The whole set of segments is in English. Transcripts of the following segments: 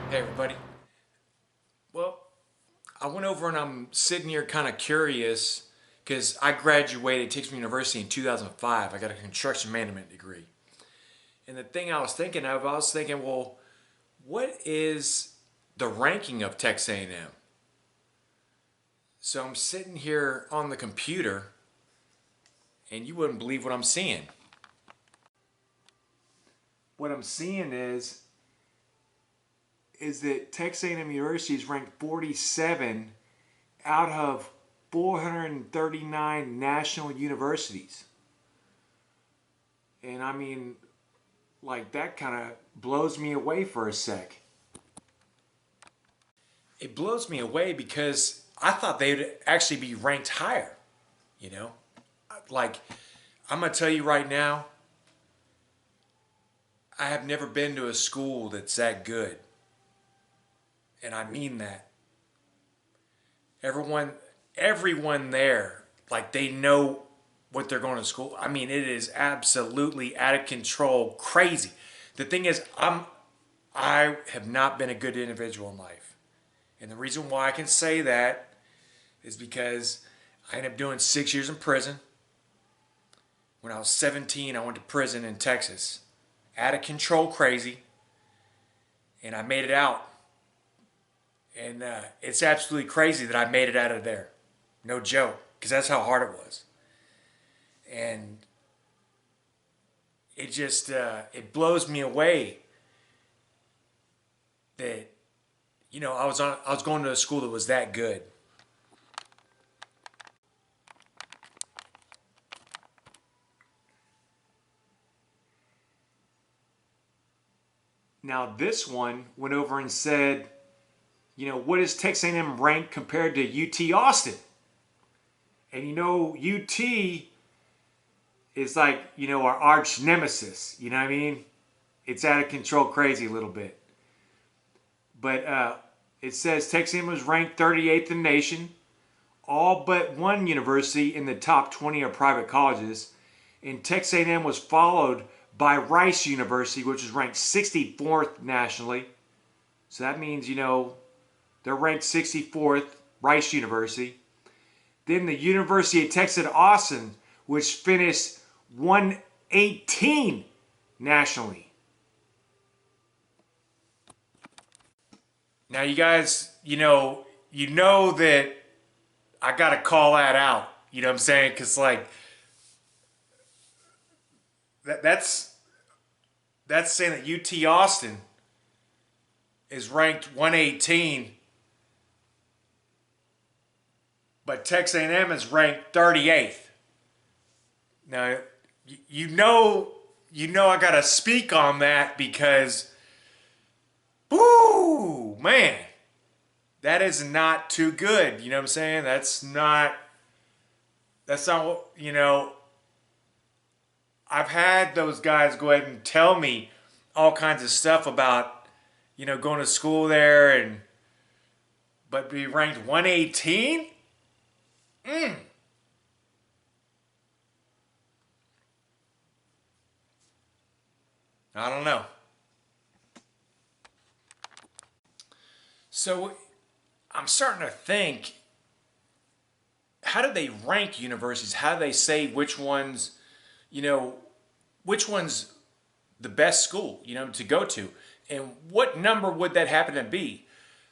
Hey everybody. Well, I went over and I'm sitting here kind of curious because I graduated Tixman University in 2005. I got a construction management degree. And the thing I was thinking of, I was thinking, well, what is the ranking of Texas A&M? So I'm sitting here on the computer and you wouldn't believe what I'm seeing. What I'm seeing is that Texas A&M University is ranked 47 out of 439 national universities. And I mean, like, that kind of blows me away for a sec. It blows me away because I thought they would actually be ranked higher, you know? Like, I'm going to tell you right now, I have never been to a school that's that good. And I mean that. Everyone everyone there, like, they know what they're going to school. I mean, it is absolutely out of control, crazy. The thing is, I have not been a good individual in life. And the reason why I can say that is because I ended up doing 6 years in prison. When I was 17, I went to prison in Texas. Out of control, crazy. And I made it out. And it's absolutely crazy that I made it out of there. No joke. Because that's how hard it was. And it just, it blows me away that, I was going to a school that was that good. Now this one went over and said, what is Texas A&M ranked compared to UT Austin? And UT is like, our arch nemesis. You know what I mean? It's out of control crazy a little bit. But it says Texas A&M was ranked 38th in the nation. All but one university in the top 20 are private colleges. And Texas A&M was followed by Rice University, which is ranked 64th nationally. So that means, they're ranked 64th, Rice University. Then the University of Texas at Austin, which finished 118 nationally. Now you guys, you know that I got to call that out. You know what I'm saying? Because, like, that's saying that UT Austin is ranked 118, but Texas A&M is ranked 38th. Now, I gotta speak on that because, whoo, man, that is not too good. You know what I'm saying? That's not what, I've had those guys go ahead and tell me all kinds of stuff about, going to school there but be ranked 118? I don't know. So I'm starting to think, how do they rank universities? How do they say you know, which one's the best school, to go to? And what number would that happen to be?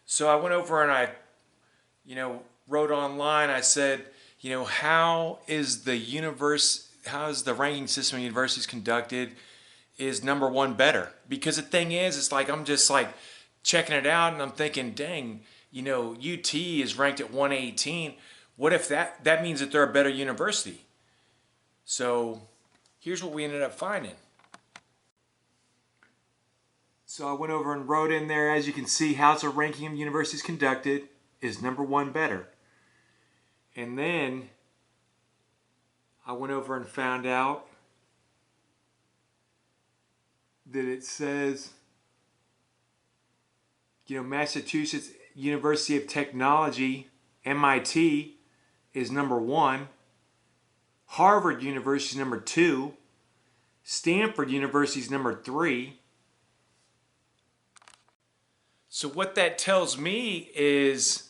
So I went over and I, wrote online. I said, how is the ranking system of universities conducted? Is number one better? Because the thing is, it's like I'm just like checking it out and I'm thinking, dang, UT is ranked at 118. What if that means that they're a better university? So here's what we ended up finding. So I went over and wrote in there, as you can see, how's the ranking of universities conducted? Is number one better? And then I went over and found out that it says, Massachusetts University of Technology, MIT, is number one. Harvard University is number two. Stanford University is number three. So what that tells me is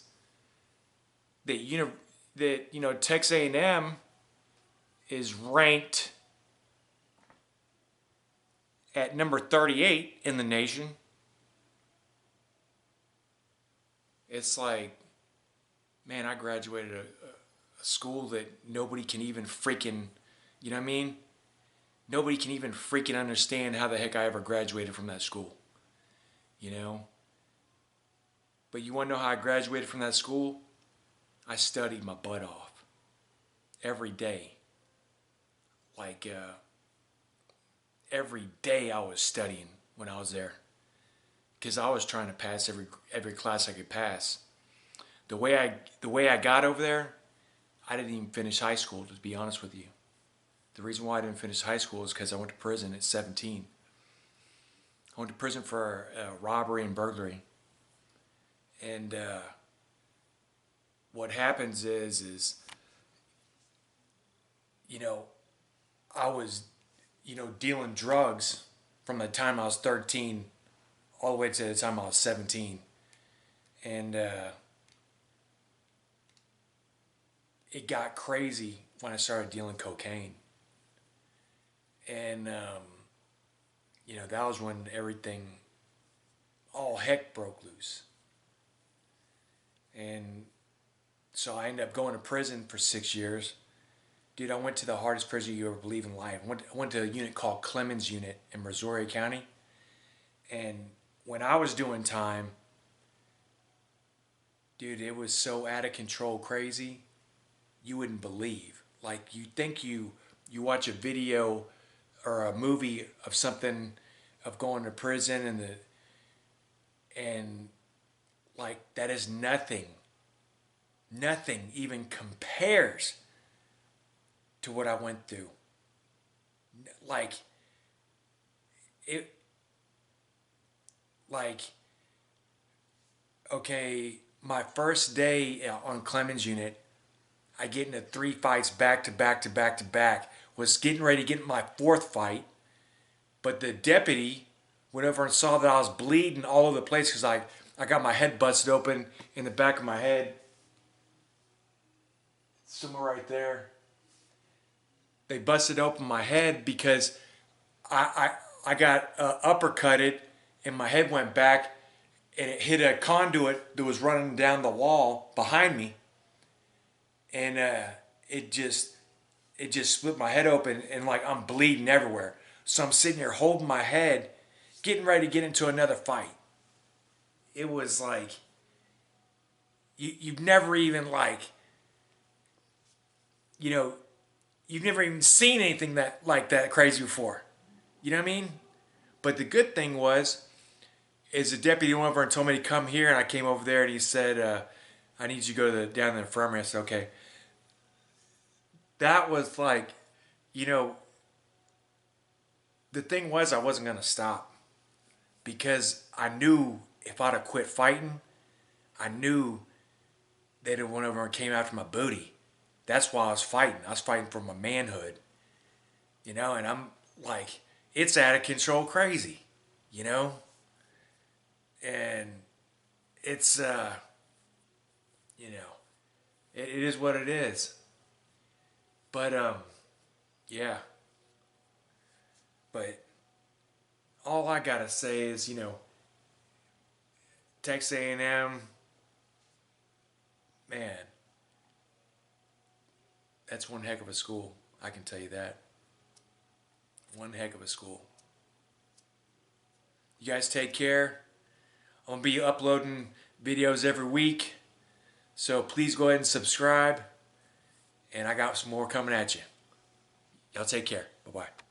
that Texas A&M is ranked at number 38 in the nation. It's like, man, I graduated a school that nobody can even freaking, you know what I mean? Nobody can even freaking understand how the heck I ever graduated from that school, you know? But you want to know how I graduated from that school? I studied my butt off every day. Like, every day I was studying when I was there, because I was trying to pass every class I could pass. The way I got over there, I didn't even finish high school, to be honest with you. The reason why I didn't finish high school is because I went to prison at 17. I went to prison for robbery and burglary. And what happens is I was, dealing drugs from the time I was 13 all the way to the time I was 17. And it got crazy when I started dealing cocaine. And, that was when all heck broke loose. And so I ended up going to prison for 6 years. Dude, I went to the hardest prison you ever believe in life. I went to a unit called Clemens Unit in Missouri County. And when I was doing time, dude, it was so out of control crazy, you wouldn't believe. Like, you think you watch a video or a movie of something, of going to prison, and like, that is nothing even compares to what I went through. Like, okay, my first day on Clemens Unit, I get into 3 fights back to back. Was getting ready to get in my 4th fight, but the deputy went over and saw that I was bleeding all over the place because I got my head busted open in the back of my head. Somewhere right there. They busted open my head because I got uppercutted and my head went back and it hit a conduit that was running down the wall behind me. And it just split my head open, and like, I'm bleeding everywhere. So I'm sitting here holding my head, getting ready to get into another fight. It was like, you've never even you've never even seen anything that crazy before. You know what I mean? But the good thing is the deputy went over and told me to come here, and I came over there, and he said, I need you to go down to the infirmary. I said, okay. That was like, the thing was, I wasn't going to stop, because I knew if I'd have quit fighting, I knew they'd have went over and came after my booty. That's why I was fighting. I was fighting for my manhood, and I'm like, it's out of control crazy, and it's, it is what it is. But, yeah. But all I gotta say is, Texas A&M, man, that's one heck of a school. I can tell you that. One heck of a school. You guys take care. I'm going to be uploading videos every week. So please go ahead and subscribe. And I got some more coming at you. Y'all take care. Bye-bye.